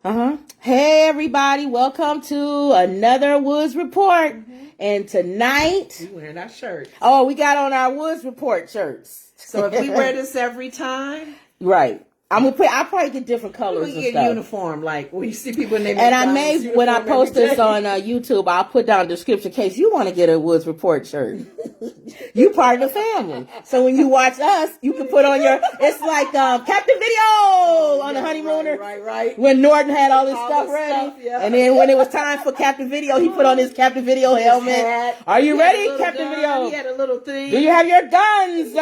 Hey everybody, welcome to another Woods Report. And tonight we wearing our shirts. Oh, we got on our Woods Report shirts. So if we wear this every time, right. I'll probably get different colors and get stuff. Uniform, like when you see people in their and I may, when I post this on YouTube, I'll put down a description in case you want to get a Woods Report shirt. You part of the family. So when you watch us, you can put on your, it's like Captain Video on the Honeymooner. Right. When Norton had all this stuff ready. And then when it was time for Captain Video, he put on his Captain Video helmet. Are you ready, Captain Video? He had a little thing. Do you have your guns?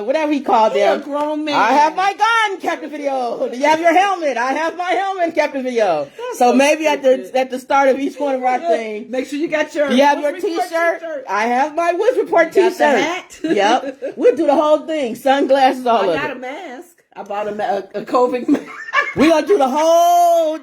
Whatever he called them. A grown man. I have my gun, Captain Video. Do you have your helmet? I have my helmet, Captain Video. So maybe at the start of each one of our things, make sure you got your. You have your T-shirt. I have my Woods Report T-shirt. The hat. Yep. We'll do the whole thing. Sunglasses, all of it. I got a mask. I bought a COVID mask. We're gonna do the whole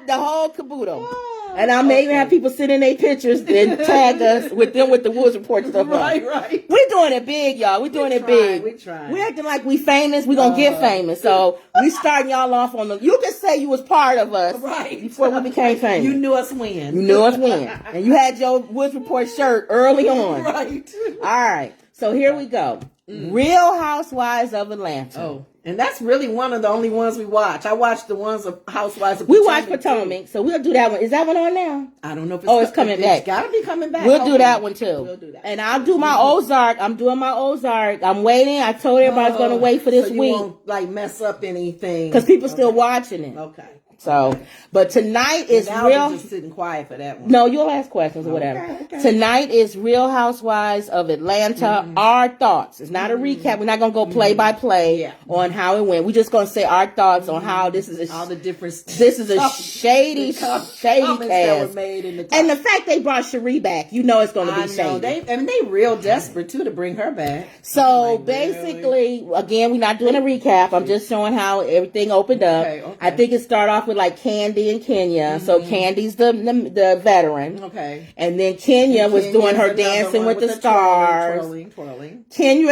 caboodle. And I may even have people send in their pictures and tag us with the Woods Report stuff. Right. We're doing it big, y'all. We're doing it big. We're acting like we famous. We're going to get famous. So we starting y'all off on the... You can say you was part of us before we became famous. You knew us when. And you had your Woods Report shirt early on. Right. All right. So here we go. Real Housewives of Atlanta. Oh. And that's really one of the only ones we watch. I watch the ones of Housewives of Potomac. We watch Potomac, so we'll do that one. Is that one on now? I don't know if it's coming back. It's gotta be coming back. We'll do that one too. We'll do that. And I'll do my Ozark. I'm doing my Ozark. I'm waiting. I told everybody I was going to wait for this week. Won't, like, mess up anything. Because people still watching it. Okay. So, but tonight is now real. Just sitting quiet for that one. No, you'll ask questions or whatever. Okay. Tonight is Real Housewives of Atlanta. Our thoughts. It's not a recap. We're not gonna go play by play on how it went. We're just gonna say our thoughts on how this is. All the different. This is a shady cast. That were made in the and the fact they brought Cherie back, you know it's gonna be shady. They real desperate too to bring her back. So basically, again, we're not doing a recap. I'm just showing how everything opened up. Okay. I think it started off with like Candy and Kenya. So Candy's the veteran. Okay. And then Kenya was doing her Dancing with the Stars. Twirling. Kenya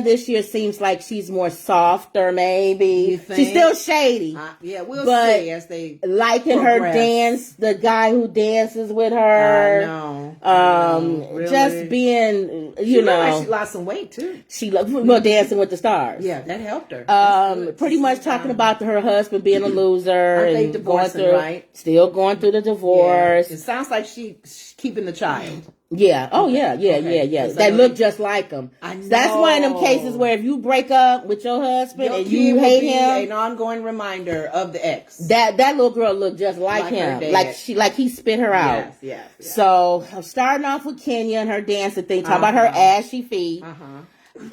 this year seems like she's more softer, maybe. She's still shady. We'll see as they liking progress. Her dance, the guy who dances with her. Really? Just being, she like she lost some weight too. She Dancing with the Stars. Yeah, that helped her. Pretty much talking about her husband being a loser. Aren't they divorcing, still going through the divorce. Yeah. It sounds like she's keeping the child. Yeah. Oh, yeah. That look just like him. I know. That's one of them cases where if you break up with your husband and you hate him, an ongoing reminder of the ex. That little girl looked just like him. Like he spit her out. Yes. So I'm starting off with Kenya and her dancing thing, talking about her ashy feet.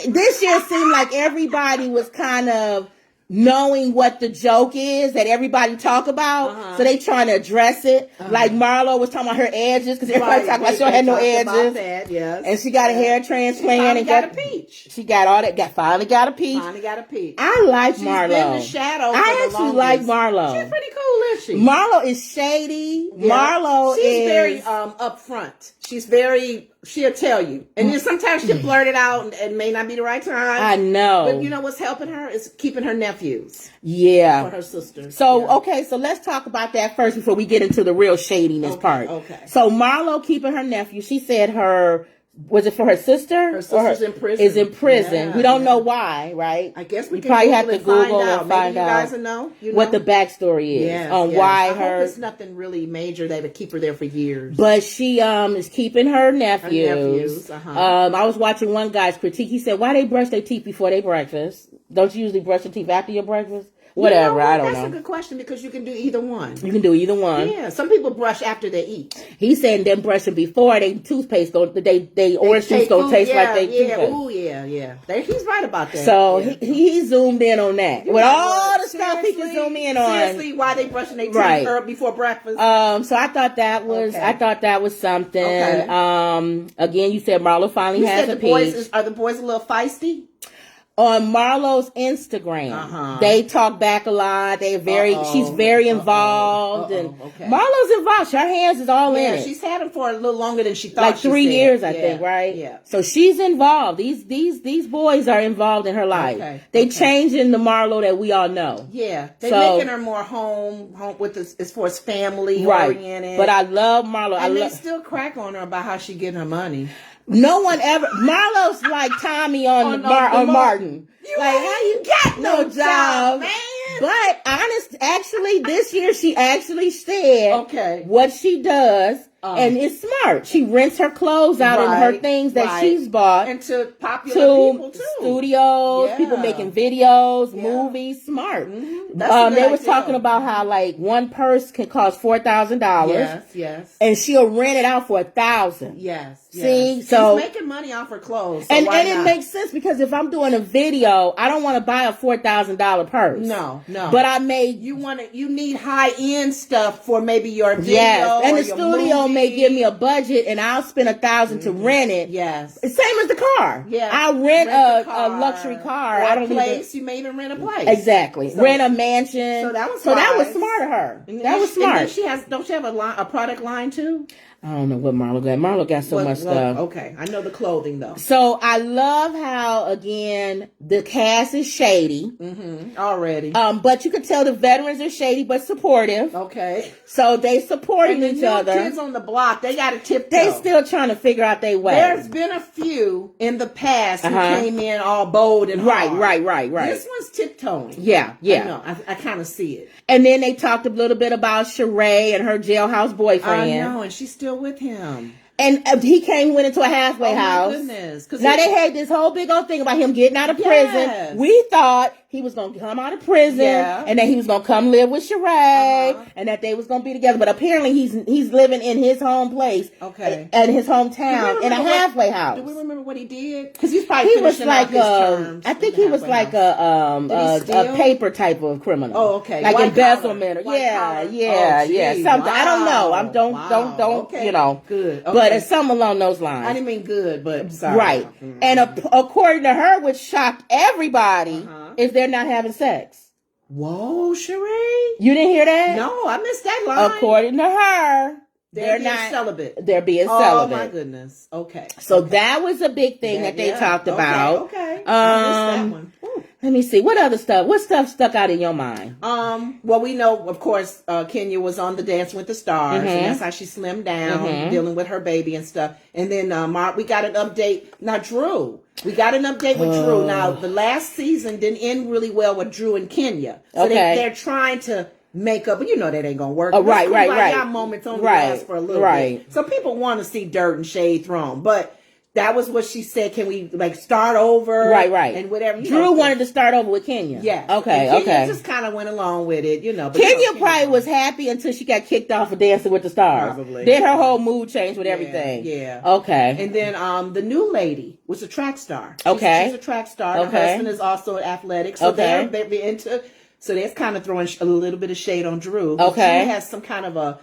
This year seemed like everybody was kind of knowing what the joke is that everybody talk about, so they trying to address it. Like Marlo was talking about her edges because everybody talking about she don't have no edges. That, yes. And she got a hair transplant and got a peach. She got all that. Finally got a peach. I like Marlo. She's been the shadow. I actually like Marlo. She's pretty cool, isn't she? Marlo is shady. Yeah. She's very upfront. She'll tell you. And then sometimes she'll blurt it out and may not be the right time. I know. But you know what's helping her is keeping her nephews. Yeah. For her sisters. So, okay, so let's talk about that first before we get into the real shadiness part. Okay. So Marlo keeping her nephew, she said was it for her sister? Her sister's in prison. Is in prison. Yeah, we don't know why, right? I guess we probably have to Google and find out. You guys know what the backstory is on why I hope it's nothing really major that would keep her there for years. But she is keeping her nephews. I was watching one guy's critique. He said, "Why they brush their teeth before they breakfast? Don't you usually brush your teeth after your breakfast?" Whatever, I don't know. That's a good question because you can do either one. You can do either one. Yeah, some people brush after they eat. He's saying them brushing before they toothpaste they orange juice don't taste like they toothpaste. Oh yeah. He's right about that. So he zoomed in on that. With all the stuff he can zoom in on. Seriously, why they brushing their teeth before breakfast? So I thought that was something. Okay. Again, you said Marlo finally has a piece. Are the boys a little feisty? On Marlo's Instagram, they talk back a lot. She's very involved, and Marlo's involved. Her hands is all in it. She's had him for a little longer than she thought. Like 3 years, I think, right? Yeah. So she's involved. These boys are involved in her life. They changing the Marlo that we all know. Yeah, they're making her more home with as far as family oriented. But I love Marlo. And they still crack on her about how she getting her money. No one ever. Marlo's like Tommy on Martin. Like, how you got no job, man? But actually, this year she actually said what she does, and it's smart. She rents her clothes out and her things that she's bought into popular people too. Studios, people making videos, movies. Smart. They was talking about how like one purse can cost $4,000. Yes. And she'll rent it out for $1,000. Yes. See, so she's making money off her clothes, so and it makes sense because if I'm doing a video, I don't want to buy a $4,000 purse. No. But you need high end stuff for maybe your video. Yes, and or the studio movie. may give me a budget, and I'll spend $1,000 to rent it. Yes, same as the car. Yeah, I'll rent a luxury car. Or a place. You may even rent a place. Exactly, rent a mansion. So that was smart of her. That was smart. And don't she have a product line too? I don't know what Marlo got. Marlo got so much stuff. Okay, I know the clothing though. So I love how again the cast is shady already. But you could tell the veterans are shady but supportive. Okay, so they supporting each other. Kids on the block, they got to tiptoe. They still trying to figure out their way. There's been a few in the past who came in all bold and hard. Right. This one's tiptoeing. Yeah. I kind of see it. And then they talked a little bit about Sheree and her jailhouse boyfriend. I know, and she's still with him. And he went into a halfway house. Oh, my goodness. Now, they had this whole big old thing about him getting out of prison. We thought he was going to come out of prison and that he was going to come live with Sheree and that they was going to be together. But apparently he's living in his home place at his hometown in a halfway house. Do we remember what he did? Because he's probably finishing out his terms. I think he was like a paper type of criminal. Oh, okay. Like White embezzlement. Collar. Yeah. Something. I don't know. Don't you know. Good. Okay. But it's something along those lines. I didn't mean good, but sorry. Right. And according to her, which shocked everybody, is they're not having sex. Whoa, Sheree. You didn't hear that? No, I missed that line. According to her, they're not celibate. They're being celibate. Oh my goodness. Okay. So that was a big thing that they talked about. Okay. I missed that one. Let me see. What other stuff? What stuff stuck out in your mind? Well, we know, of course, Kenya was on the Dancing with the Stars, and that's how she slimmed down, dealing with her baby and stuff. And then we got an update. Now, Drew. We got an update with Drew. Now, the last season didn't end really well with Drew and Kenya. So they're trying to make up, but you know that ain't gonna work. Right. Y'all moments only last for a little bit. So people want to see dirt and shade thrown, but that was what she said. Can we start over? Right. And whatever. Drew wanted to start over with Kenya. Yeah. Okay. Kenya just kind of went along with it, But Kenya probably was happy until she got kicked off of Dancing with the Stars. Probably. Then her whole mood changed with everything. Yeah. Okay. And then the new lady was a track star. She's a track star. Her husband is also athletic. So they're into. So that's kind of throwing a little bit of shade on Drew. Okay. She has some kind of a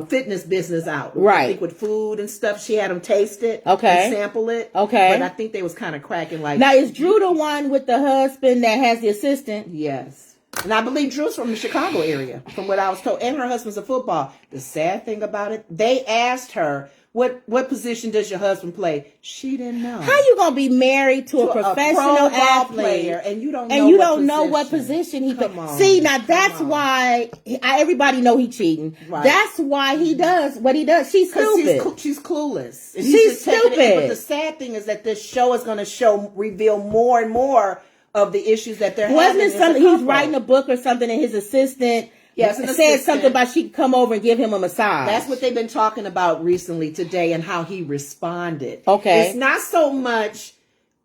fitness business out. Right. I think with food and stuff, she had them taste it. Okay. And sample it. Okay. But I think they was kind of cracking like. Now, is Drew the one with the husband that has the assistant? Yes. And I believe Drew's from the Chicago area, from what I was told. And her husband's a football. The sad thing about it, they asked her, what position does your husband play? She didn't know. How you gonna be married to a professional athlete player and you don't know what position he plays? See, now that's why everybody know he cheating. Right. That's why he does what he does. She's stupid. She's clueless. She's stupid. But the sad thing is that this show is going to reveal more and more of the issues that they're having. Wasn't it something he's writing a book or something, and his assistant? Yes, said something about she could come over and give him a massage. That's what they've been talking about recently today and how he responded. Okay. It's not so much,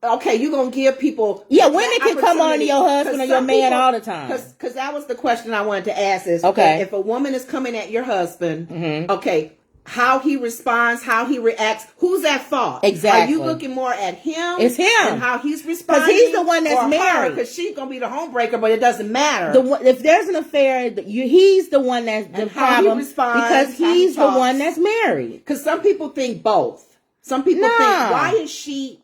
okay, you're going to give people... Yeah, women can come on to your husband or your man all the time. Because that was the question I wanted to ask is, okay, if a woman is coming at your husband, okay, how he responds, how he reacts, who's at fault? Exactly. Are you looking more at him? It's him. And how he's responding? Because he's the one that's married. Because she's going to be the homebreaker, but it doesn't matter. If there's an affair, he's the one that's the problem. Because he's the one that's married. Because some people think both. Some people think, why is she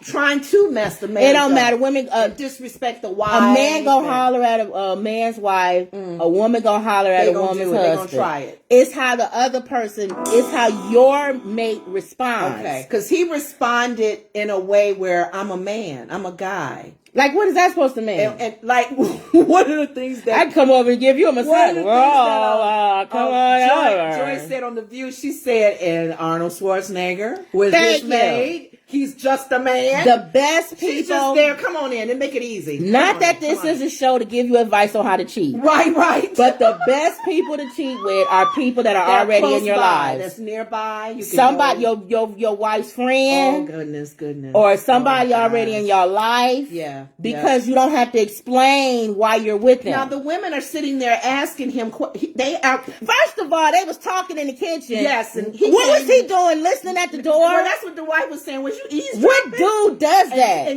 trying to mess the man. It don't matter. Women disrespect the wife. A man gonna holler at a man's wife. A woman gonna holler at a woman's husband. They gonna try it. It's how the other person. It's how your mate responds. Okay, because he responded in a way where I'm a man. I'm a guy. Like, what is that supposed to mean? And like, what are the things that I'd come over and give you a massage? Come on over. Joy said on The View. She said, and Arnold Schwarzenegger was his maid. He's just a man. The best people. She's just there. Come on in and make it easy. Not that this is a show to give you advice on how to cheat. Right. But the best people to cheat with are people that are already in your lives. That's nearby. You somebody, your wife's friend. Oh, goodness. Or somebody already in your life. Yeah. Because you don't have to explain why you're with them. Now, the women are sitting there asking him, they are. First of all, they was talking in the kitchen. Yes. And what was he doing? Listening at the door? Well, that's what the wife was saying. Was you eavesdropping? What dude does that?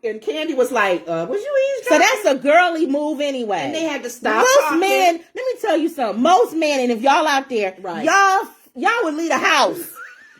And Candy was like, was you eavesdropping? So that's a girly move anyway. And they had to stop Most men, let me tell you something. Most men, and if y'all out there, y'all would leave a house.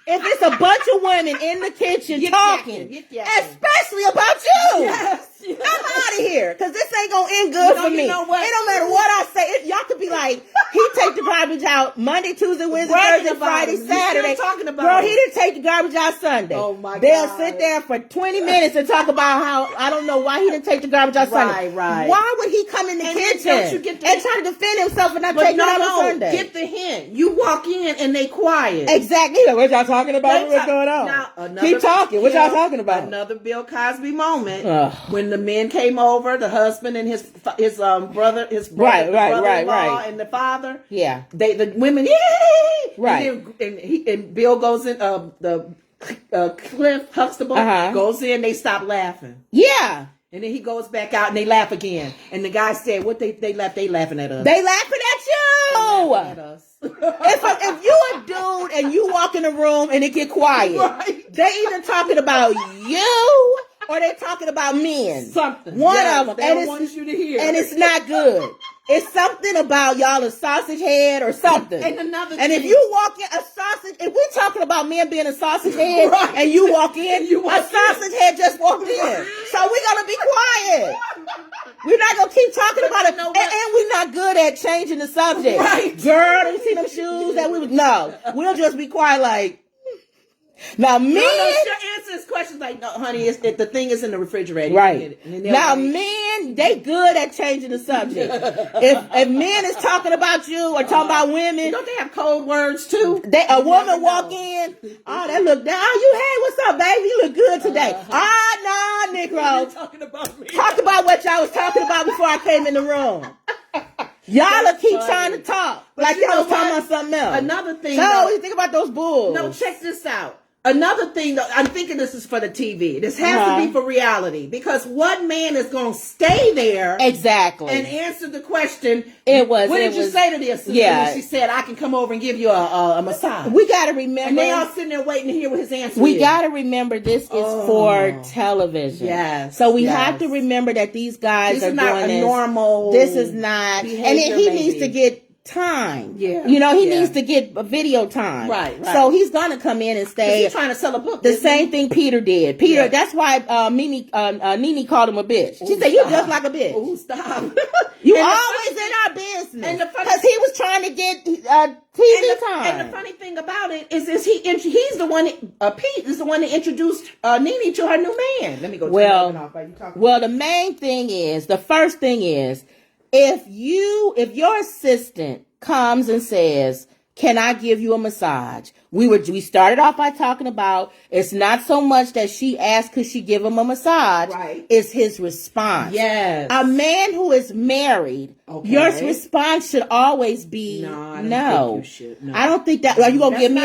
If it's a bunch of women in the kitchen talking, especially about you. Yes. I'm out of here, because this ain't going to end good for me. You know what? It don't matter what I say. Y'all could be like, he take the garbage out Monday, Tuesday, Wednesday, Thursday, Friday, Saturday. Talking about Girl, he didn't take the garbage out Sunday. Oh, my God. They'll sit there for 20 minutes and talk about how, I don't know why he didn't take the garbage out Sunday. Right. Why would he come in the kitchen and try to defend himself and not take it out on Sunday? Get the hint. You walk in and they quiet. Exactly. What y'all talking about? What's going on? Now, keep talking. What y'all talking about? Another Bill Cosby moment when the men came over, the husband and his brother, brother-in-law, and the father. Yeah. The women, yay! Right. And Bill goes in. Cliff Huxtable goes in. They stop laughing. Yeah. And then he goes back out and they laugh again. And the guy said, "What they laugh? They laughing at us. They laughing at you. Laughing at us." if you a dude and you walk in the room and it get quiet, they either talking about you or they talking about men. Something. One of them. They don't want you to hear. And it's not good. It's something about y'all a sausage head or something. And another thing. If you walk in a sausage, if we're talking about men being a sausage head and you walk in, a sausage head just walked in. So we're going to be quiet. We're not going to keep talking about it. And we're not good at changing the subject. Right. Girl, you see them shoes that no. We'll just be quiet like, now, men. She'll answer his questions like, "No, honey, the thing is in the refrigerator." Right. Now, men, they good at changing the subject. if men is talking about you or talking about women, don't they have code words too? A woman walk in, that look down. Oh, hey, what's up, baby? You look good today. Nah, Negro. Talking about me. Talk about what y'all was talking about before I came in the room. Y'all keep trying to talk like y'all was talking about something else. Another thing. So, what do you think about those bulls? No, check this out. Another thing, though, I'm thinking this is for the TV. This has to be for reality, because what man is going to stay there exactly and answer the question? What did you say to the assistant? Yeah, she said, "I can come over and give you a massage." We got to remember, and they all sitting there waiting to hear what his answer is. We got to remember this is for television. Yes, so we have to remember that these guys are doing this. Normal. This is not, and he needs to get time. Yeah. You know, he needs to get a video time. Right. So he's gonna come in and stay. He's trying to sell a book. The same thing Peter did. Peter, that's why Nene called him a bitch. She said, "You just like a bitch." Oh, stop. You always in our business. Because he was trying to get TV time. And the funny thing about it is he's the one, Pete is the one that introduced Nene to her new man. Let me go turn off while you talking. Well, the first thing is, if your assistant comes and says, "Can I give you a massage?" We started off by talking about it's not so much that she asked could she give him a massage. Right. It's his response. Yes. A man who is married, your response should always be no. I don't think that. Are you gonna give me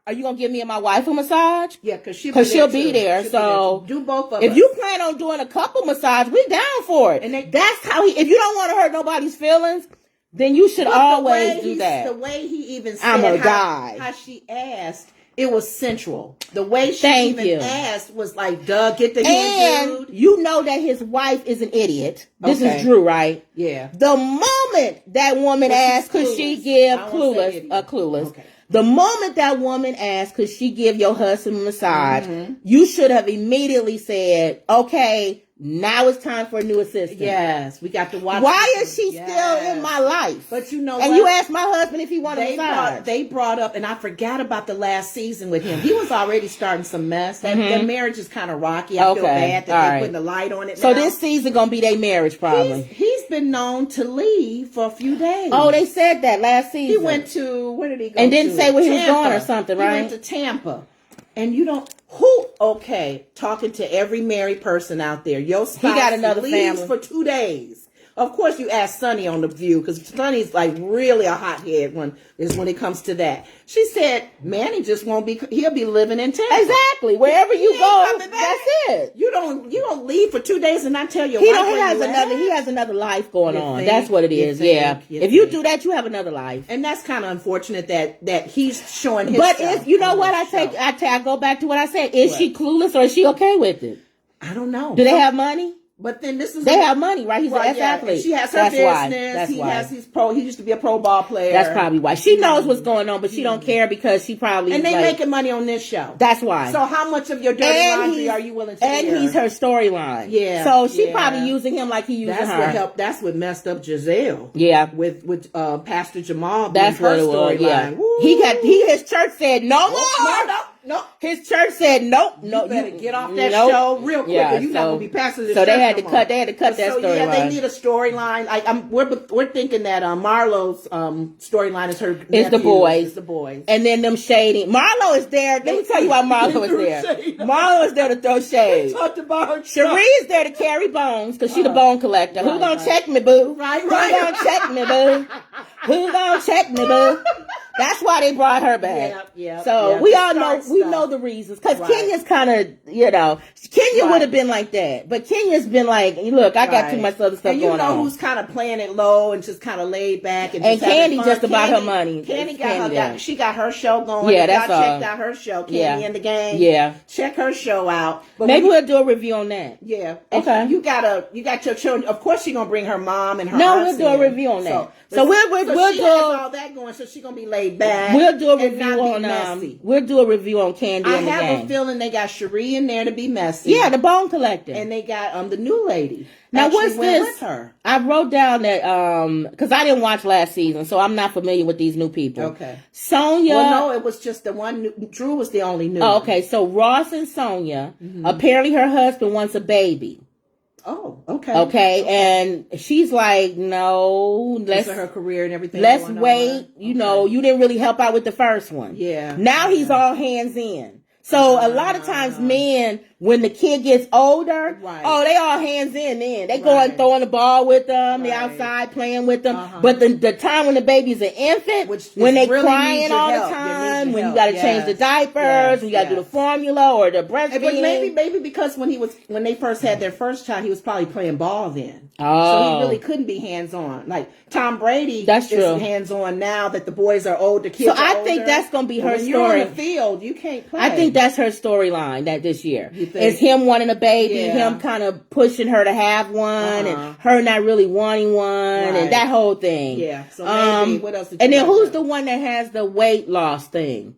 are you gonna give me and my wife a massage? Yeah, because she'll be there. So do both of us. If you plan on doing a couple massage, we down for it. And that's how if you don't want to hurt nobody's feelings, then you should always do that. The way he even said I'm a guy. How she asked, it was sensual. The way she asked was like, "Duh, get the hand, dude." And you know that his wife is an idiot. This is Drew, right? Yeah. The moment that woman asked, could she give clueless? The moment that woman asked, could she give your husband a massage, you should have immediately said, okay, now it's time for a new assistant. Yes, we got to watch. Why is she still in my life? But you know and what? you asked my husband if he wanted a massage. They brought up, and I forgot about the last season with him. He was already starting some mess. That their marriage is kind of rocky. I feel bad that they're putting the light on it now. So this season going to be their marriage probably. He's been known to leave for a few days. Oh, they said that last season. He went to, where did he go and didn't say where he was Tampa. going or something, right? He went to Tampa. And you don't, talking to every married person out there, your spouse he got another leaves family for 2 days. Of course, you ask Sonny on The View, because Sonny's like really a hothead when it comes to that. She said, Manny just won't be, he'll be living in Tampa. Exactly. Wherever you go, that's it. You don't leave for 2 days and not tell your wife he has another life going on. That's what it is. If you do that, you have another life. And that's kind of unfortunate that he's showing his. But if you know what I go back to what I said. Is she clueless or is she okay with it? I don't know. Do they have money? But then they have money, right? He's an ex-athlete. She has her business. He used to be a pro ball player. That's probably why. She knows what's going on, but she don't care because she probably and they making money on this show. That's why. So how much of your dirty laundry are you willing to air? And he's her storyline. Yeah. So she probably using him like he using her. That's what messed up Giselle. Yeah. With Pastor Jamal. That's her storyline. Yeah. His church said no more. No. His church said nope. No, you better get off that show real quick. You're not gonna be passing this. So they had to cut. They had to cut that storyline. Yeah, they need a storyline. We're thinking that Marlo's storyline is her. It's the boys. It's the boys. And then them Shady. Marlo is there. Let me tell you why Marlo is there. Marlo is there to throw shade. Talked about her. Cherie is there to carry bones because she the bone collector. Who gonna check me, boo? Right. Who gonna check me, boo? Who gonna check me, boo? That's why they brought her back. So we all know, we know the reasons. Because Kenya's kind of, Kenya would have been like that. But Kenya's been like, look, I got too much other stuff going on. And you know who's kind of playing it low and just kind of laid back. And Candy just about her money. Candy she got her show going. Yeah, that's all. Checked out her show, Candy and the Gang. Yeah. Check her show out. But maybe we'll do a review on that. Yeah. Okay. You got your children. Of course she's going to bring her mom and her No, we'll do a review on that. So we'll do all that going, so she's gonna be laid back. We'll do a review on Candy and the Gang. I have a feeling they got Cherie in there to be messy. Yeah, the bone collector, and they got the new lady. Now what's this? With her. I wrote down that because I didn't watch last season, so I'm not familiar with these new people. Okay, Sonia. Well, no, it was just the one. Drew was the only new. Oh, okay, so Ross and Sonia. Apparently, her husband wants a baby. Oh, okay. Okay, and she's like, no, let's her career and everything. Let's wait. You know, you didn't really help out with the first one. Yeah. Now he's all hands in. So a lot of times men, when the kid gets older, they all hands in then. They go and throwing the ball with them, they outside playing with them. But the time when the baby's an infant, when they really crying all the time, when you got to change the diapers, when you got to do the formula or the breastfeeding. But maybe because when they first had their first child, he was probably playing ball then. Oh. So he really couldn't be hands-on. Like Tom Brady is hands-on now that the boys are old, the kids are older. So I think that's going to be her story. When you're on the field, you can't play. I think that's her storyline that this year. It's him wanting a baby, him kind of pushing her to have one, and her not really wanting one, and that whole thing. Yeah. So maybe, what else did you And then who's the one that has the weight loss thing?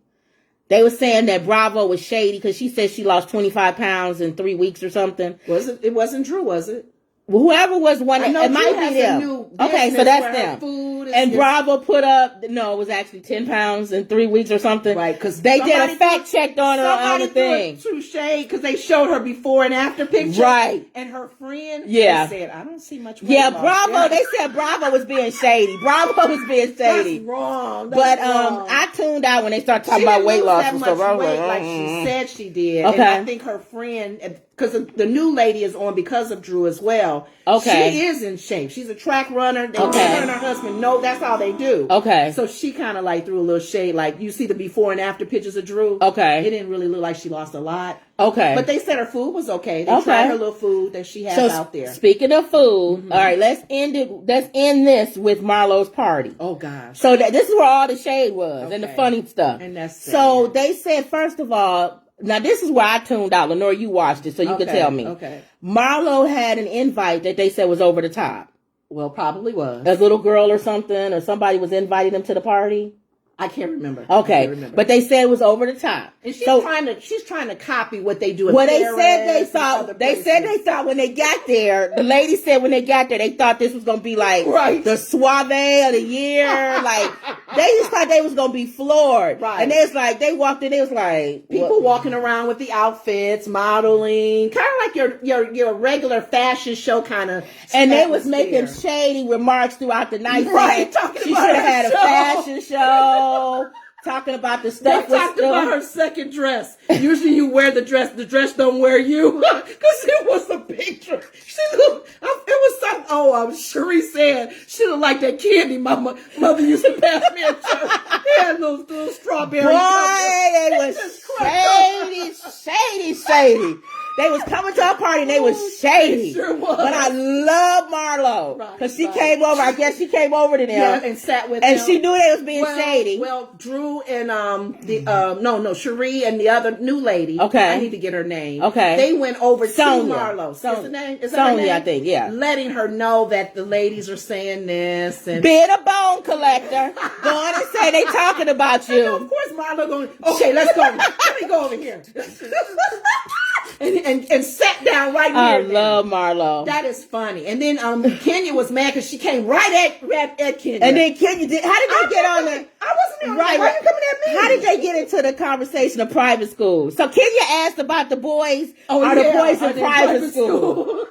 They were saying that Bravo was shady because she said she lost 25 pounds in 3 weeks or something. It wasn't Drew, was it? Whoever was one, it might be them. Okay, so that's them. And Bravo put up, it was actually 10 pounds in 3 weeks or something. Right, because they did a fact check on her on the thing. True shade, because they showed her before and after picture. Right. And her friend said, I don't see much weight loss. Bravo, they said Bravo was being shady. Bravo was being shady. That's wrong. I tuned out when they started talking about weight loss and stuff. Like she said she did. Okay. And I think her friend, because the new lady is on because of Drew as well. Okay. She is in shape. She's a track runner. Her and her husband know that's all they do. Okay. So she kind of like threw a little shade. Like you see the before and after pictures of Drew. Okay. It didn't really look like she lost a lot. Okay. But they said her food was okay. They tried her little food that she has out there. Speaking of food, all right, let's end this with Marlo's party. Oh gosh. So this is where all the shade was and the funny stuff. And that's so they said, first of all, now this is where I tuned out. Lenore, you watched it, so you can tell me. Okay. Marlo had an invite that they said was over the top. Well, probably was. A little girl or something, or somebody was inviting them to the party. I can't remember. Okay, but they said it was over the top. And she's trying to copy what they do. Well, they said they thought when they got there. The lady said when they got there, they thought this was gonna be like the suave of the year. Like they just thought they was gonna be floored. Right. And it's like they walked in. It was like people walking around with the outfits, modeling, kind of like your regular fashion show kind of. And they was making shady remarks throughout the night. Right, talking she about should have had a fashion show. Talking about the stuff. They talked about her second dress. Usually you wear the dress don't wear you. Because it was a big dress. It was something, Cherie said, she looked like that candy my mother used to pass me at church. They had those little strawberry. Boy, they was shady. They was coming to a party and they was shady. Sure was. But I love Marlo. Because she came over. I guess she came over to them. Yeah, and sat with them. And she knew they was being shady. Well, Drew and Cherie and the other new lady. Okay. I need to get her name. Okay. They went over Sonia. to Marlo. Is the name? Is Sonia, her name? I think, yeah. Letting her know that the ladies are saying this. And being a bone collector. Going and say they talking about you. Of course Marlo going, okay, let's go. Let me go over here. And sat down right near I love Marlo. That is funny. And then Kenya was mad because she came right at Kenya. And then Kenya did. How did they get on the? I wasn't on right. Why are you coming at me? How did they get into the conversation of private school? So Kenya asked about the boys. The boys in private school?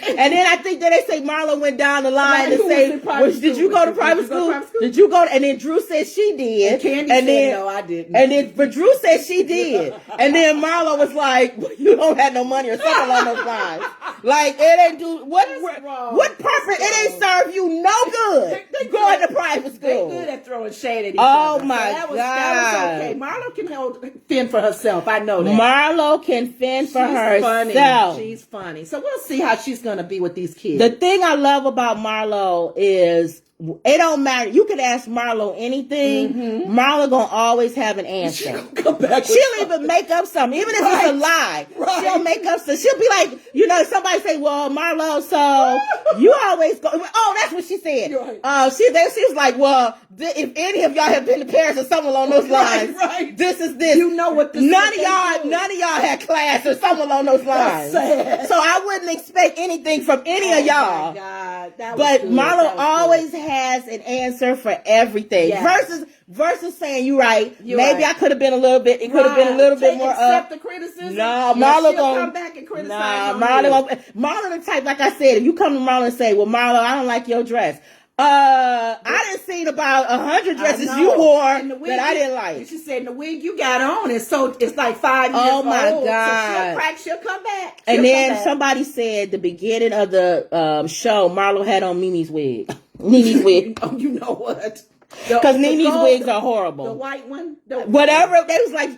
And then I think that they say Marlo went down the line and say, did you go to private school? Did you go? And then Drew said she did. And Candy said, no, I didn't. But Drew said she did. And then Marlo was like, well, you don't have no money or something along those lines. Like, it ain't do, what purpose? It ain't serve you no good. They going to private school. They good at throwing shade at each other. Oh my God. That was okay. Marlo can fend for herself. I know that. Marlo can fend for herself. She's funny. So we'll see how she's going to be with these kids. The thing I love about Marlo is it don't matter. You can ask Marlo anything. Mm-hmm. Marlo gonna always have an answer. She'll even make up something, even if it's a lie. Right. She'll make up something. She'll be like, somebody say, "Well, Marlo, so you always go." Oh, that's what she said. Right. She was like, "Well, if any of y'all have been to Paris or something along those lines, right. This is this." You know what? None of y'all had class or something along those lines. So I wouldn't expect anything from any of y'all. Oh my God. But Marlo always has an answer for everything. Yes. Versus saying you're right. Maybe I could have been a little bit. It could have been a little bit more. Accept the criticism. No, Marlo gonna come back and criticize. Marlo the type, like I said, if you come to Marlo and say, "Well, Marlo, I don't like your dress." I didn't see about 100 dresses you wore that I didn't like. She said the wig you got on is it's like 5 years old. Oh my God! So she'll come back. Somebody said the beginning of the show, Marlo had on Mimi's wig. Mimi's wig. Oh, you know what? Because Nene's wigs are horrible. The white one? Whatever. They was like,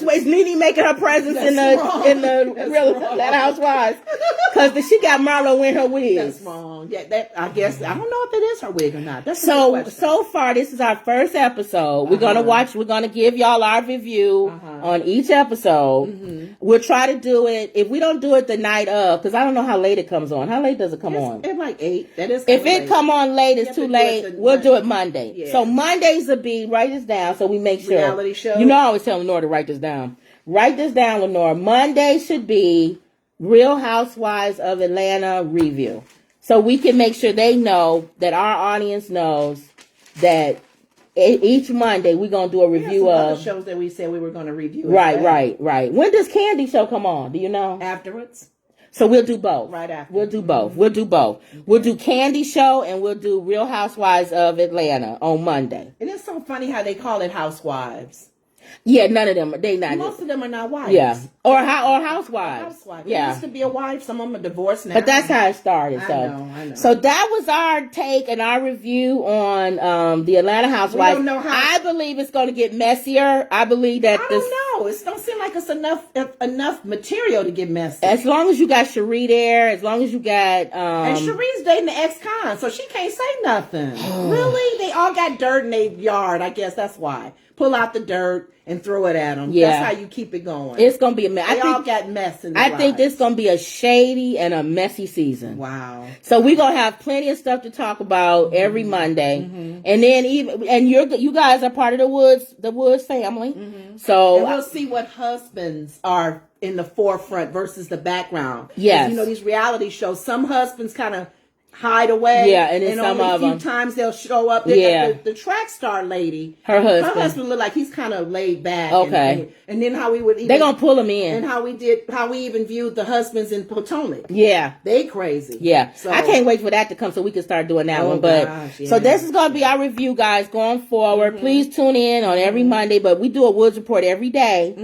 is Nene making her presence in the real Housewives? Because she got Marlo in her wigs. That's wrong. Yeah, I guess, I don't know if it is her wig or not. That's so far, this is our first episode. We're going to we're going to give y'all our review on each episode. Mm-hmm. We'll try to do it. If we don't do it the night of, because I don't know how late it comes on. How late does it come on? It's like 8. That is if it come on late, it's too late. We'll do it Monday. Yeah. So Mondays will be, write this down so we make sure. Reality show. You know I always tell Lenore to write this down. Write this down, Lenore. Monday should be Real Housewives of Atlanta review. So we can make sure they know, that our audience knows that each Monday we're going to do a review of other shows that we said we were going to review. Right. When does Candy show come on? Do you know? Afterwards. So we'll do both. Right after. We'll do both. We'll do Candy Show and we'll do Real Housewives of Atlanta on Monday. And it's so funny how they call it Housewives. Yeah, none of them. Most of them are not wives. Yeah, or housewives. Yeah, it used to be a wife. Some of them are divorced now. But that's how it started. So, I know. So that was our take and our review on the Atlanta Housewives. We don't know how. I believe it's going to get messier. I believe that. I don't know. It don't seem like it's enough material to get messy. As long as you got Cherie there, as long as you got and Cherie's dating the ex-con, so she can't say nothing. Really, they all got dirt in their yard. I guess that's why. pull out the dirt and throw it at them. Yeah. That's how you keep it going. It's going to be a mess. They all got mess in their I think this is going to be a shady and a messy season. Wow. So we're going to have plenty of stuff to talk about every Monday. And then you guys are part of the Woods family. So and we'll see what husbands are in the forefront versus the background. Yes. You know, these reality shows, some husbands kind of hide away. Yeah, and then some only of a few them times they'll show up. Yeah. The track star lady, her husband looked like he's kind of laid back. Okay. And then how we would even, they're gonna pull him in, and how we even viewed the husbands in Potomac. Yeah, they crazy. Yeah, so I can't wait for that to come so we can start doing that one. But so this is gonna be our review, guys, going forward. Please tune in on every Monday, but we do a Woods report every day.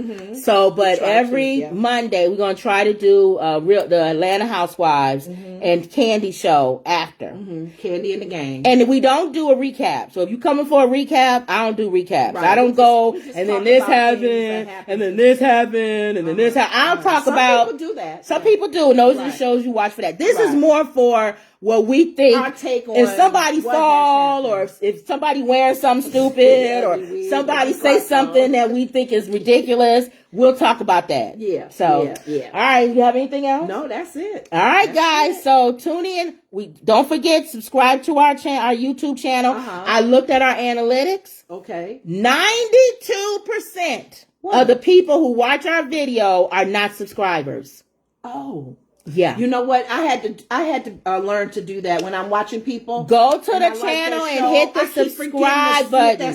So, but every Monday we're gonna try to do the Atlanta Housewives and Candy show after. Candy and the gang. And we don't do a recap. So if you coming for a recap, I don't do recaps. Right. I don't go and then this happened and then this happened and then this happened. I'll talk about. Some people do that. Some people do. And those are the shows you watch for that. This is more for what we think. Our take on if somebody fall or if somebody wearing something stupid or somebody say something that we think is ridiculous, we'll talk about that. Yeah. So, all right. You have anything else? No, that's it. All right, guys. So tune in. Don't forget, subscribe to our YouTube channel. I looked at our analytics. Okay. 92% of the people who watch our video are not subscribers. Oh. Yeah. You know what? I had to learn to do that when I'm watching people. Go to the channel and hit the subscribe button.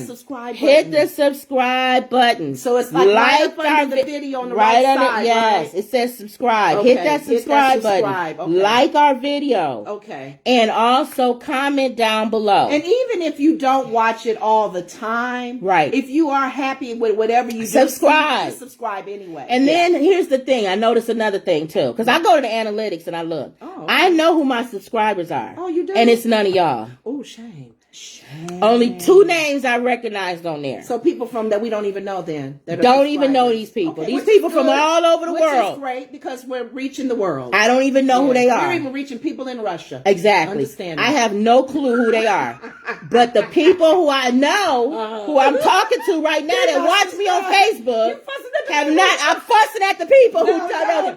Hit the subscribe button. So it's like under the video on the right side. Yes, it says subscribe. Okay. Hit that subscribe button. Okay. Like our video. Okay. And also comment down below. And even if you don't watch it all the time, right? If you are happy with whatever you subscribe. Do, subscribe anyway. And then here's the thing. I noticed another thing too, because I go to the analytics and I look. Oh, okay. I know who my subscribers are. Oh, you do? And it's none of y'all. Oh, shame. Only 2 names I recognized on there. So people from that we don't even know then. Don't even know these people. Okay, these people from all over the world. Which is great because we're reaching the world. I don't even know who they are. We're even reaching people in Russia. Exactly. I have no clue who they are. But the people who I know, who I'm talking to right now that watch me on Facebook, I'm fussing at the people who don't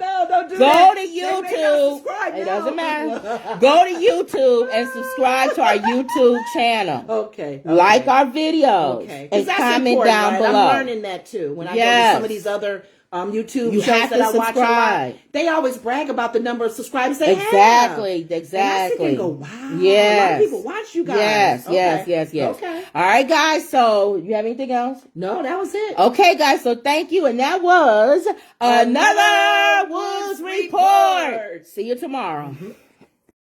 do Go to YouTube. It doesn't matter. Go to YouTube and subscribe to our YouTube channel. Okay. Like our videos. Okay. And comment down below. I'm learning that too. When I go to some of these other YouTube shows that I watch a lot, they always brag about the number of subscribers they have. Exactly. And I sit and go, wow. Yes. A lot of people watch you guys. Yes. Okay. All right, guys. So, you have anything else? No, that was it. Okay, guys. So, thank you. And that was another Woods Report. See you tomorrow.